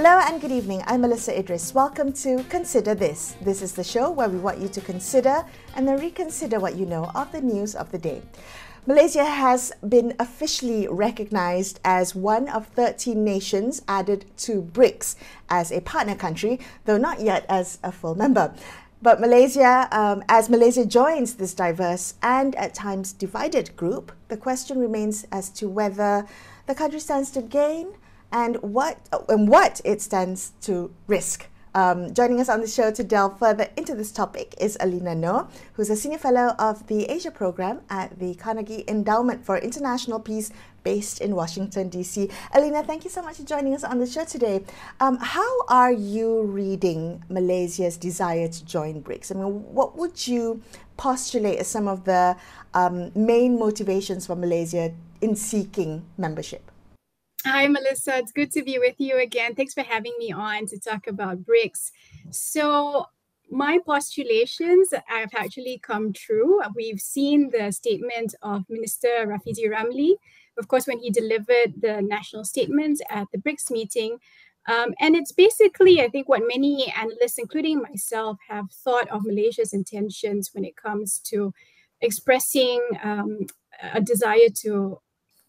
Hello and good evening. I'm Melisa Idris. Welcome to Consider This. This is the show where we want you to consider and then reconsider what you know of the news of the day. Malaysia has been officially recognized as one of 13 nations added to BRICS as a partner country, though not yet as a full member. But Malaysia, as Malaysia joins this diverse and at times divided group, the question remains as to whether the country stands to gain and what it stands to risk. Joining us on the show to delve further into this topic is Elina Noor, who's a Senior Fellow of the Asia Program at the Carnegie Endowment for International Peace based in Washington, D.C. Elina, thank you so much for joining us on the show today. How are you reading Malaysia's desire to join BRICS? I mean, what would you postulate as some of the main motivations for Malaysia in seeking membership? Hi, Melissa. It's good to be with you again. Thanks for having me on to talk about BRICS. So my postulations have actually come true. We've seen the statement of Minister Rafizi Ramli, of course, when he delivered the national statement at the BRICS meeting. And it's basically, I think, what many analysts, including myself, have thought of Malaysia's intentions when it comes to expressing a desire to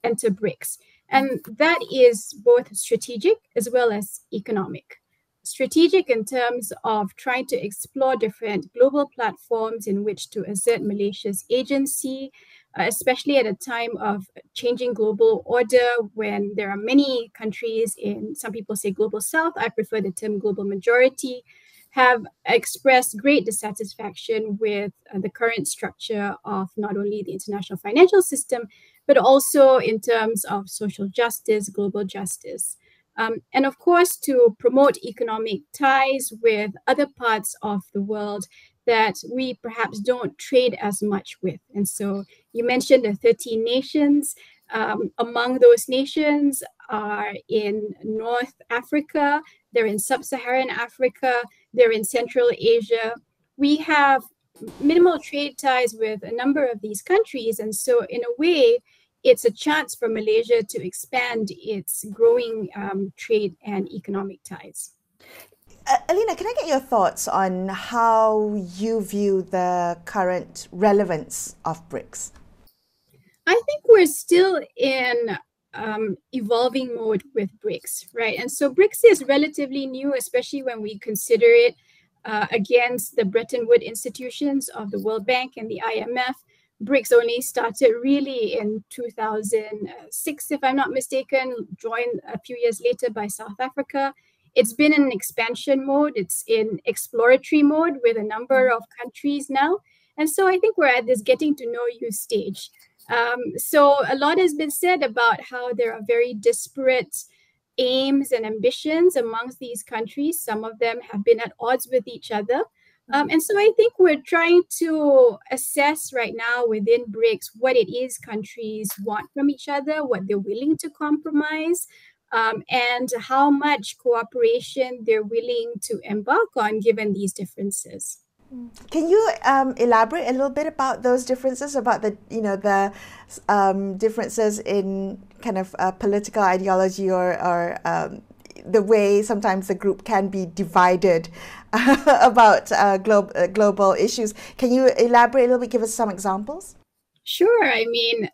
enter BRICS. And that is both strategic as well as economic. Strategic in terms of trying to explore different global platforms in which to assert Malaysia's agency, especially at a time of changing global order when there are many countries in, some people say global south, I prefer the term global majority, have expressed great dissatisfaction with the current structure of not only the international financial system, but also in terms of social justice, global justice. And of course, to promote economic ties with other parts of the world that we perhaps don't trade as much with. And so you mentioned the 13 nations. Among those nations are in North Africa, they're in Sub-Saharan Africa, they're in Central Asia. We have minimal trade ties with a number of these countries. And so in a way, it's a chance for Malaysia to expand its growing trade and economic ties. Elina, can I get your thoughts on how you view the current relevance of BRICS? I think we're still in evolving mode with BRICS, right? And so BRICS is relatively new, especially when we consider it against the Bretton Woods institutions of the World Bank and the IMF. BRICS only started really in 2006, if I'm not mistaken, joined a few years later by South Africa. It's been in expansion mode. It's in exploratory mode with a number of countries now. And so I think we're at this getting to know you stage. So a lot has been said about how there are very disparate aims and ambitions amongst these countries. Some of them have been at odds with each other. And so I think we're trying to assess right now within BRICS what it is countries want from each other, what they're willing to compromise, and how much cooperation they're willing to embark on given these differences. Can you elaborate a little bit about those differences, about the differences in kind of political ideology or the way sometimes the group can be divided about global issues? Can you elaborate a little bit, give us some examples? Sure. I mean,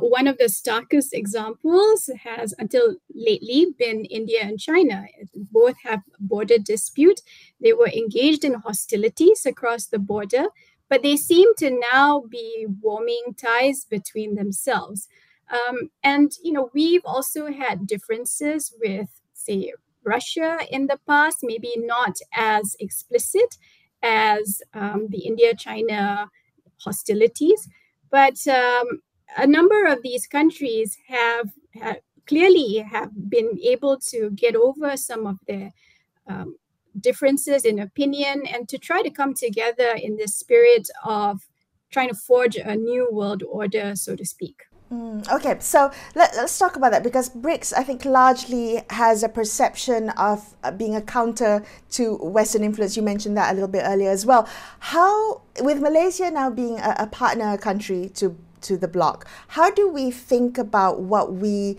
one of the starkest examples has until lately been India and China. Both have border dispute. They were engaged in hostilities across the border, but they seem to now be warming ties between themselves. And, you know, we've also had differences with, say, Russia in the past, maybe not as explicit as the India-China hostilities. But a number of these countries have clearly been able to get over some of their differences in opinion and to try to come together in the spirit of trying to forge a new world order, so to speak. Okay, so let's talk about that, because BRICS, I think, largely has a perception of being a counter to Western influence. You mentioned that a little bit earlier as well. How, with Malaysia now being a partner country to the bloc, how do we think about what we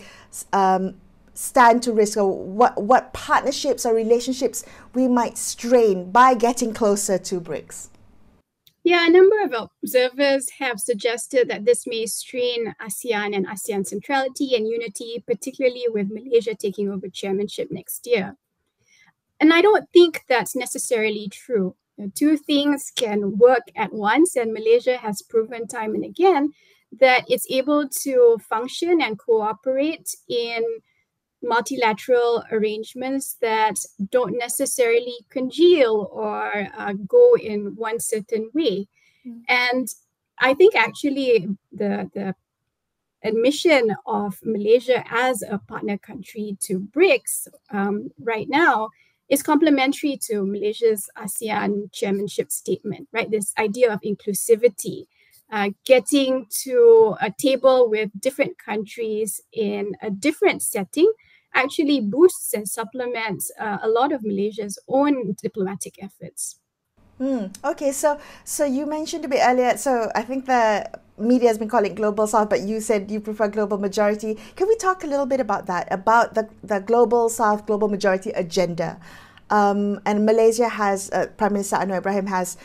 stand to risk, or what partnerships or relationships we might strain by getting closer to BRICS? Yeah, a number of observers have suggested that this may strain ASEAN and ASEAN centrality and unity, particularly with Malaysia taking over chairmanship next year. And I don't think that's necessarily true. Two things can work at once, and Malaysia has proven time and again that it's able to function and cooperate in multilateral arrangements that don't necessarily congeal or go in one certain way. And I think actually the admission of Malaysia as a partner country to BRICS right now is complementary to Malaysia's ASEAN chairmanship statement, right? This idea of inclusivity, getting to a table with different countries in a different setting actually boosts and supplements a lot of Malaysia's own diplomatic efforts. Okay, so you mentioned a bit earlier, so I think the media has been calling it Global South, but you said you prefer global majority. Can we talk a little bit about that, about the Global South, global majority agenda? And Malaysia has, Prime Minister Anwar Ibrahim has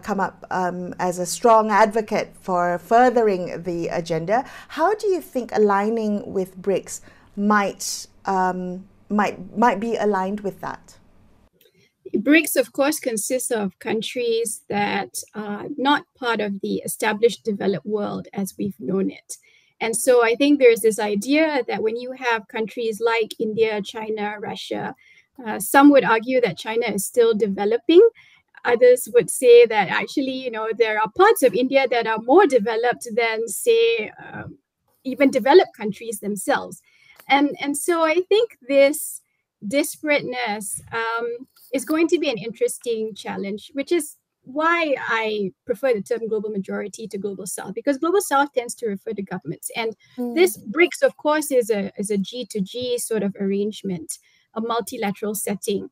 come up as a strong advocate for furthering the agenda. How do you think aligning with BRICS might be aligned with that? BRICS, of course, consists of countries that are not part of the established developed world as we've known it. And so I think there's this idea that when you have countries like India, China, Russia, some would argue that China is still developing. Others would say that actually, there are parts of India that are more developed than, say, even developed countries themselves. And so I think this disparateness is going to be an interesting challenge, which is why I prefer the term global majority to global south, because global south tends to refer to governments. And this BRICS, of course, is a G to G sort of arrangement, a multilateral setting.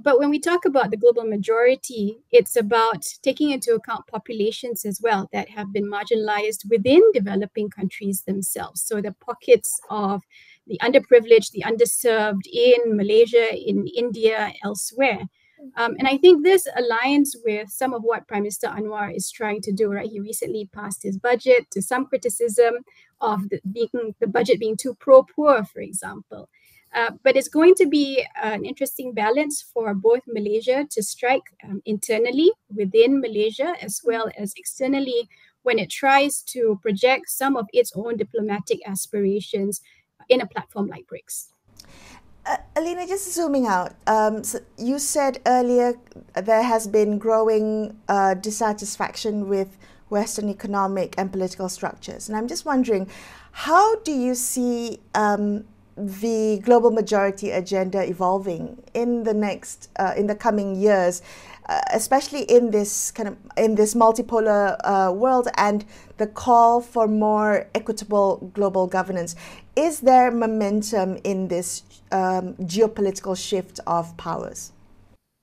But when we talk about the global majority, it's about taking into account populations as well that have been marginalized within developing countries themselves. So the pockets of the underprivileged, the underserved in Malaysia, in India, elsewhere. And I think this aligns with some of what Prime Minister Anwar is trying to do, right? He recently passed his budget to some criticism of the budget being too pro-poor, for example. But it's going to be an interesting balance for both Malaysia to strike internally within Malaysia as well as externally when it tries to project some of its own diplomatic aspirations in a platform like BRICS. Elina, just zooming out, so you said earlier there has been growing dissatisfaction with Western economic and political structures. And I'm just wondering, how do you see the global majority agenda evolving in the coming years, especially in this multipolar world and the call for more equitable global governance? Is there momentum in this geopolitical shift of powers?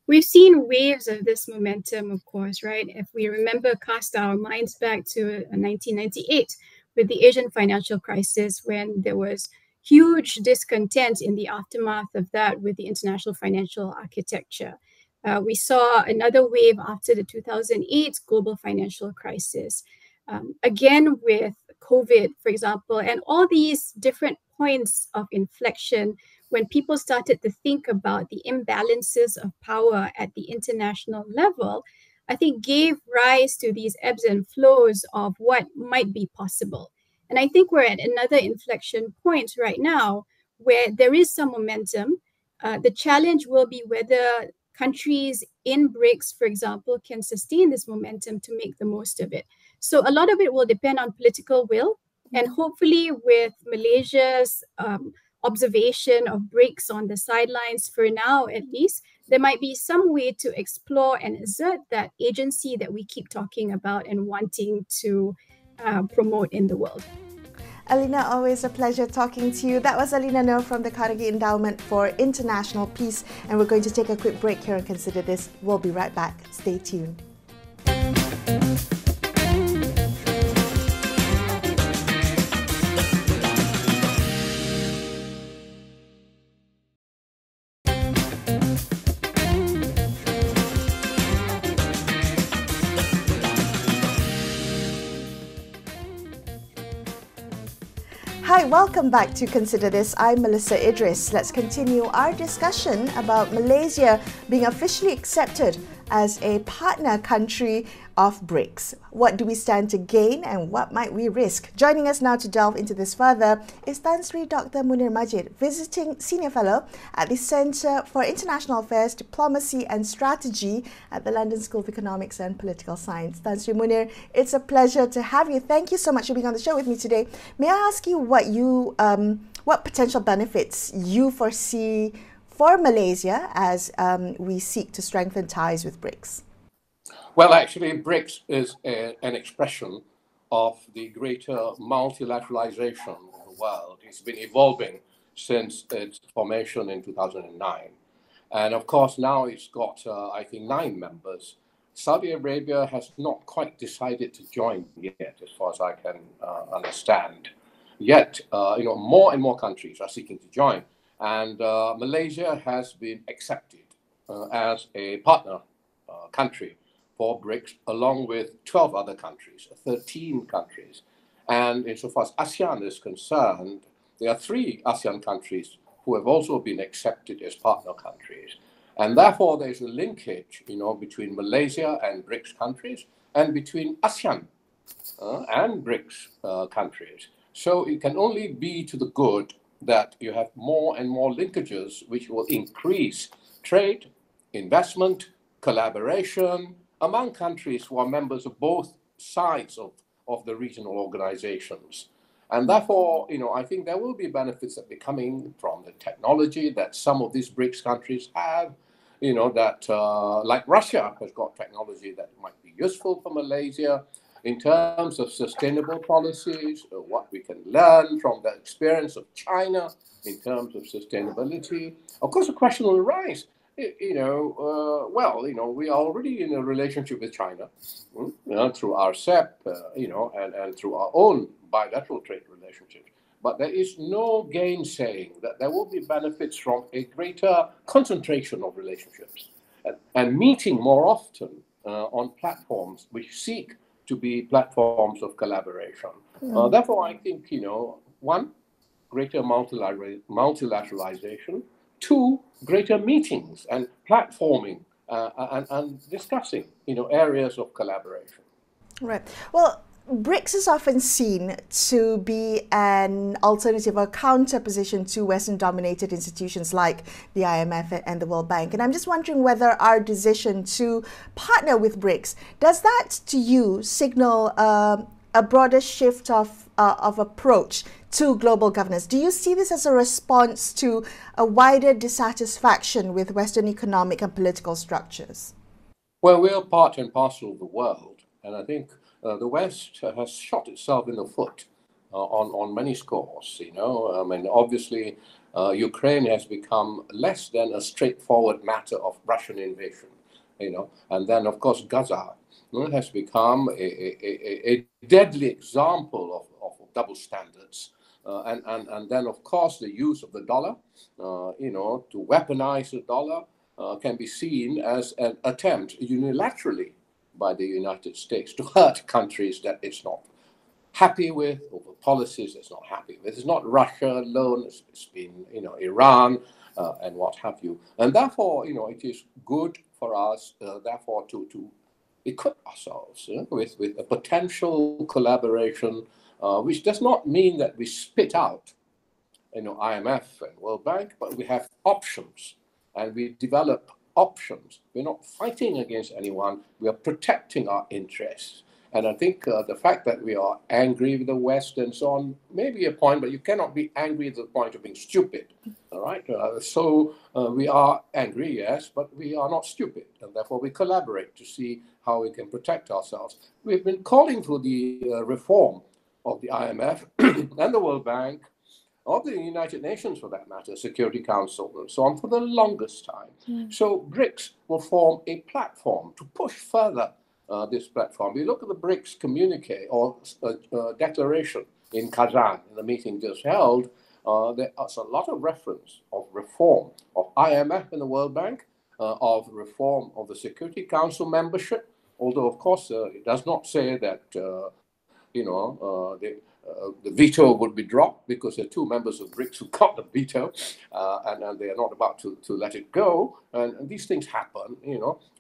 We've seen waves of this momentum, of course, right? If we cast our minds back to 1998 with the Asian financial crisis, when there was huge discontent in the aftermath of that with the international financial architecture. We saw another wave after the 2008 global financial crisis. Again, with COVID, for example, and all these different points of inflection when people started to think about the imbalances of power at the international level, I think gave rise to these ebbs and flows of what might be possible. And I think we're at another inflection point right now where there is some momentum. The challenge will be whether countries in BRICS, for example, can sustain this momentum to make the most of it. So a lot of it will depend on political will. And hopefully with Malaysia's observation of BRICS on the sidelines for now, at least, there might be some way to explore and exert that agency that we keep talking about and wanting to promote in the world. Elina, always a pleasure talking to you. That was Elina Noor from the Carnegie Endowment for International Peace. And we're going to take a quick break here and consider this. We'll be right back. Stay tuned. Hi, welcome back to Consider This. I'm Melisa Idris. Let's continue our discussion about Malaysia being officially accepted as a partner country of BRICS. What do we stand to gain and what might we risk? Joining us now to delve into this further is Tan Sri Dr. Munir Majid, visiting senior fellow at the Centre for International Affairs, Diplomacy and Strategy at the London School of Economics and Political Science. Tan Sri Munir, it's a pleasure to have you. Thank you so much for being on the show with me today. May I ask you what potential benefits you foresee for Malaysia as we seek to strengthen ties with BRICS? Well, actually, BRICS is an expression of the greater multilateralization of the world. It's been evolving since its formation in 2009. And of course, now it's got, I think, 9 members. Saudi Arabia has not quite decided to join yet, as far as I can understand. Yet, more and more countries are seeking to join. And Malaysia has been accepted as a partner country for BRICS, along with 12 other countries, 13 countries. And insofar as ASEAN is concerned, there are 3 ASEAN countries who have also been accepted as partner countries. And therefore, there's a linkage, between Malaysia and BRICS countries and between ASEAN and BRICS countries. So it can only be to the good that you have more and more linkages which will increase trade, investment, collaboration among countries who are members of both sides of the regional organizations. And therefore, I think there will be benefits that be coming from the technology that some of these BRICS countries have, like Russia has got technology that might be useful for Malaysia in terms of sustainable policies, what we can learn from the experience of China in terms of sustainability. Of course, the question will arise, we are already in a relationship with China, through our CEP, and through our own bilateral trade relationships. But there is no gainsaying that there will be benefits from a greater concentration of relationships and meeting more often on platforms which seek to be platforms of collaboration. Therefore, I think, 1, greater multilateralization, 2, greater meetings and platforming and discussing, areas of collaboration. Right. Well, BRICS is often seen to be an alternative or counter position to Western-dominated institutions like the IMF and the World Bank. And I'm just wondering whether our decision to partner with BRICS, does that to you signal a broader shift of approach to global governance? Do you see this as a response to a wider dissatisfaction with Western economic and political structures? Well, we're part and parcel of the world. And I think the West has shot itself in the foot on many scores. Obviously, Ukraine has become less than a straightforward matter of Russian invasion. And then, of course, Gaza has become a deadly example of double standards. And then, of course, the use of the dollar, to weaponize the dollar can be seen as an attempt unilaterally by the United States to hurt countries that it's not happy with, over policies it's not happy with. It's not Russia alone, it's been, Iran and what have you. And therefore, it is good for us, therefore, to equip ourselves with a potential collaboration, which does not mean that we spit out, IMF and World Bank, but we have options and we develop options. We're not fighting against anyone. We are protecting our interests. And I think the fact that we are angry with the West and so on may be a point, but you cannot be angry to the point of being stupid. All right. So we are angry, yes, but we are not stupid. And therefore we collaborate to see how we can protect ourselves. We've been calling for the reform of the IMF and the World Bank, of the United Nations for that matter, Security Council, and so on, for the longest time. So BRICS will form a platform to push further this platform. We look at the BRICS communique or declaration in Kazan, in the meeting just held, there's a lot of reference of reform of IMF and the World Bank, of reform of the Security Council membership, although, of course, it does not say that, the veto would be dropped because there are two members of BRICS who got the veto, and they are not about to let it go. And these things happen,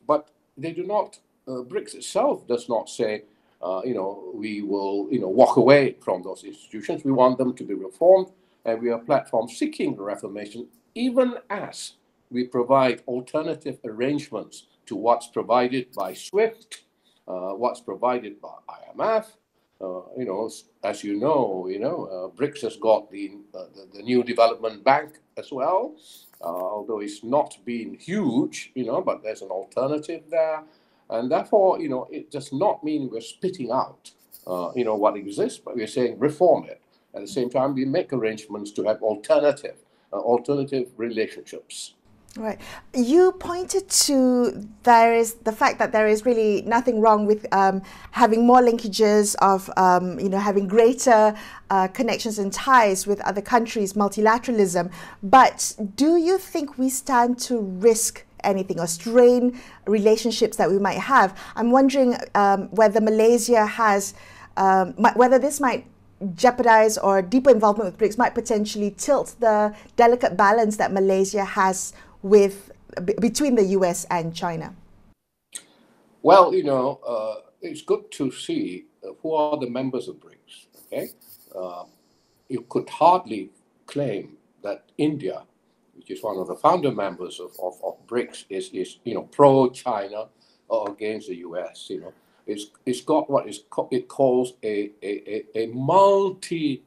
but they do not. BRICS itself does not say, we will, walk away from those institutions. We want them to be reformed, and we are a platform seeking reformation, even as we provide alternative arrangements to what's provided by SWIFT, what's provided by IMF. As BRICS has got the new development bank as well, although it's not been huge, but there's an alternative there. And therefore, it does not mean we're spitting out, what exists, but we're saying reform it. At the same time, we make arrangements to have alternative relationships. Right. You pointed to the fact that there is really nothing wrong with having more linkages of, having greater connections and ties with other countries, multilateralism. But do you think we stand to risk anything or strain relationships that we might have? I'm wondering whether Malaysia has, whether this might jeopardize, or deeper involvement with BRICS might potentially tilt the delicate balance that Malaysia has between the US and China. Well, it's good to see who are the members of BRICS. Okay, you could hardly claim that India, which is one of the founder members of BRICS, is pro-China or against the US. It's got what it calls a multi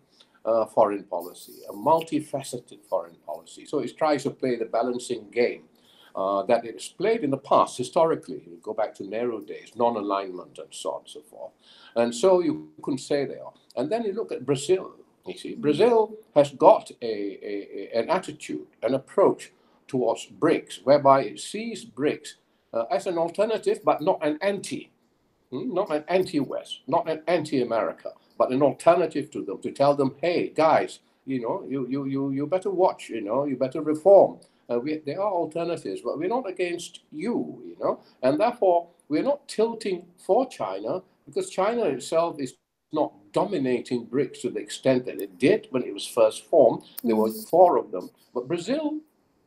foreign policy, a multifaceted foreign policy. So it tries to play the balancing game that it's played in the past historically. You go back to Nehru days, non-alignment and so on and so forth. And so you can say they are. And then you look at Brazil. You see, Brazil has got an attitude, an approach towards BRICS, whereby it sees BRICS as an alternative, but not an not an anti-West, not an anti-America, but an alternative to them, to tell them, hey, guys, you better watch, you better reform. There are alternatives, but we're not against you, and therefore we're not tilting for China, because China itself is not dominating BRICS to the extent that it did when it was first formed. There were 4 of them. But Brazil,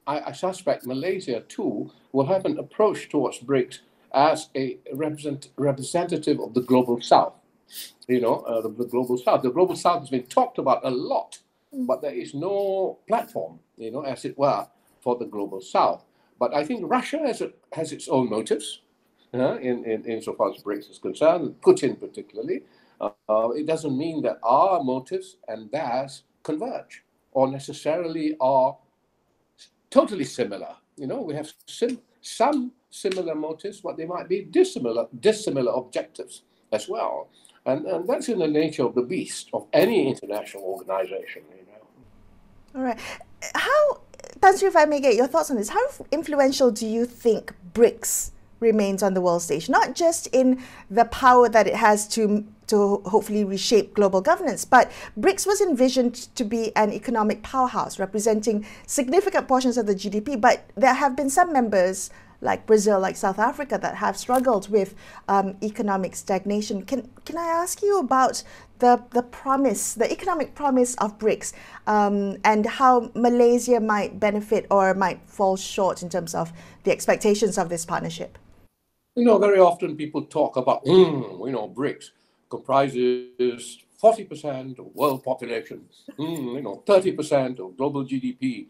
I suspect Malaysia too, will have an approach towards BRICS as a representative of the global South. The global South. The global South has been talked about a lot, but there is no platform, as it were, for the global South. But I think Russia has its own motives, insofar as BRICS is concerned, Putin particularly. It doesn't mean that our motives and theirs converge or necessarily are totally similar. We have some similar motives, but they might be dissimilar objectives as well. And that's in the nature of the beast of any international organization. All right. Tan Sri, if I may get your thoughts on this, how influential do you think BRICS remains on the world stage? Not just in the power that it has to hopefully reshape global governance, but BRICS was envisioned to be an economic powerhouse representing significant portions of the GDP, but there have been some members like Brazil, like South Africa, that have struggled with economic stagnation. Can I ask you about the economic promise of BRICS, and how Malaysia might benefit or might fall short in terms of the expectations of this partnership? Very often people talk about, BRICS comprises 40% of world population, 30% of global GDP,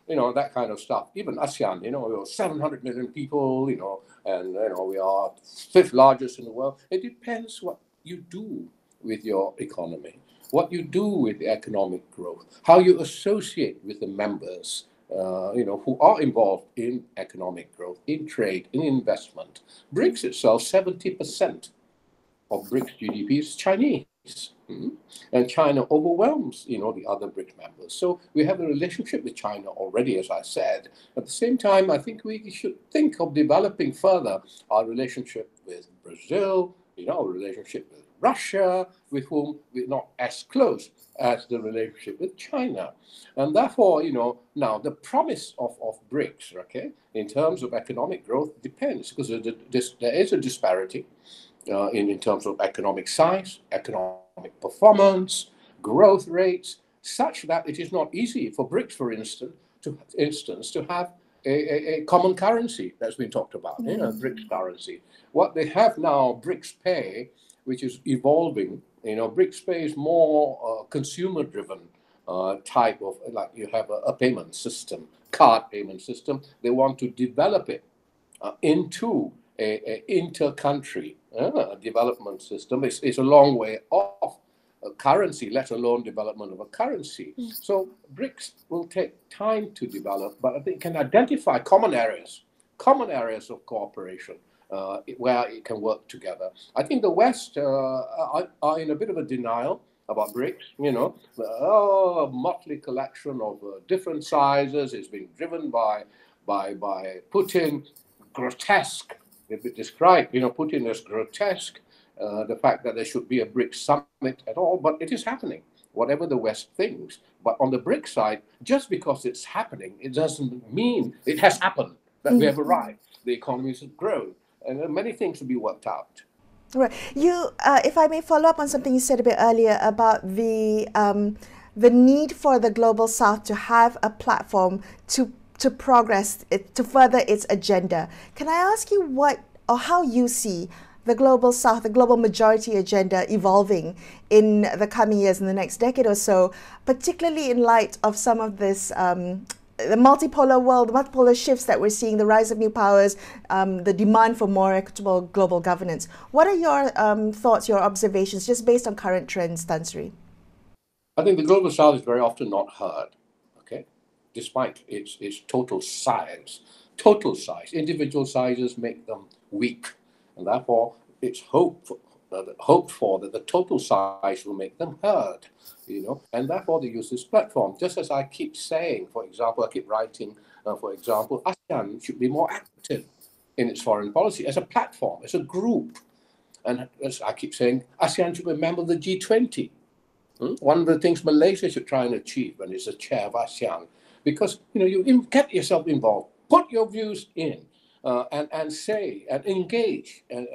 that kind of stuff. Even ASEAN, we're 700 million people, and, we are 5th largest in the world. It depends what you do with your economy, what you do with the economic growth, how you associate with the members, who are involved in economic growth, in trade, in investment. BRICS itself, 70% of BRICS GDP is Chinese. And China overwhelms, the other BRICS members. So we have a relationship with China already, as I said. At the same time, I think we should think of developing further our relationship with Brazil, our relationship with Russia, with whom we're not as close as the relationship with China. And therefore, now the promise of BRICS, okay, in terms of economic growth depends, because there is a disparity in terms of economic size, economic performance, growth rates, such that it is not easy for BRICS, for instance, to have a common currency that's been talked about, BRICS currency. What they have now, BRICS Pay, which is evolving. BRICS Pay is more consumer-driven type of, like you have a payment system, card payment system. They want to develop it into a inter-country development system. It's a long way off a currency, let alone development of a currency. So BRICS will take time to develop, but I think it can identify common areas of cooperation where it can work together. I think the West are in a bit of a denial about BRICS, a motley collection of different sizes. It's being driven by Putin, grotesque. If it described, Putin as grotesque, the fact that there should be a BRICS summit at all, but it is happening, whatever the West thinks. But on the BRICS side, just because it's happening, it doesn't mean it has happened, that we have arrived. The economies have grown, and there are many things to be worked out. Right. You, if I may follow up on something you said a bit earlier about the need for the Global South to have a platform to progress, to further its agenda. Can I ask you what or how you see the Global South, the global majority agenda evolving in the coming years, in the next decade or so, particularly in light of some of this, the multipolar world, the multipolar shifts that we're seeing, the rise of new powers, the demand for more equitable global governance. What are your thoughts, your observations, just based on current trends, Tan Sri? I think the Global South is very often not heard, despite its total size. Individual sizes make them weak, and therefore it's hoped for that the total size will make them heard, and therefore they use this platform. Just as I keep saying, for example, I keep writing, for example, ASEAN should be more active in its foreign policy as a platform, as a group. And as I keep saying, ASEAN should be a member of the G20. One of the things Malaysia should try and achieve when it's the chair of ASEAN, because you get yourself involved, put your views in, and say and engage and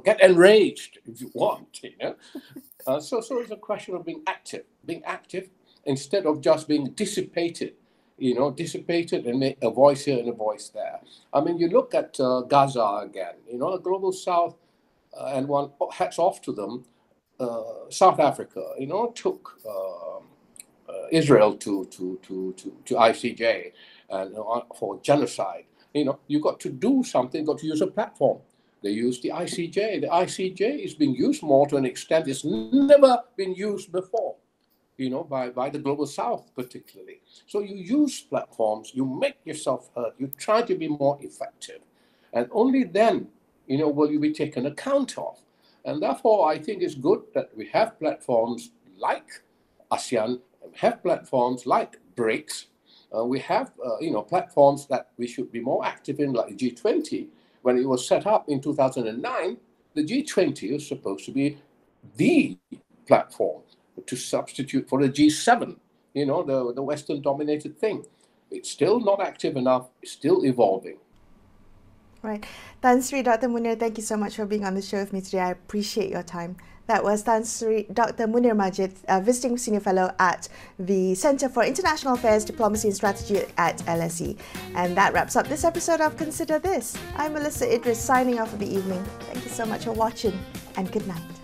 get enraged if you want. So it's a question of being active instead of just being dissipated. Dissipated and make a voice here and a voice there. I mean, you look at Gaza again. The Global South, and one hats off to them. South Africa, took Israel to ICJ and for genocide. You got to do something, got to use a platform. They used the ICJ. The ICJ is being used more to an extent it's never been used before, by the Global South particularly. So you use platforms, you make yourself heard, you try to be more effective. And only then, will you be taken account of. And therefore, I think it's good that we have platforms like ASEAN, have platforms like BRICS. We have, platforms that we should be more active in, like G20. When it was set up in 2009, the G20 was supposed to be the platform to substitute for the G7, the Western-dominated thing. It's still not active enough. It's still evolving. Right. Tan Sri, Dr. Munir, thank you so much for being on the show with me today. I appreciate your time. That was Tan Sri, Dr. Munir Majid, Visiting Senior Fellow at the Center for International Affairs, Diplomacy and Strategy at LSE. And that wraps up this episode of Consider This. I'm Melisa Idris, signing off for the evening. Thank you so much for watching, and good night.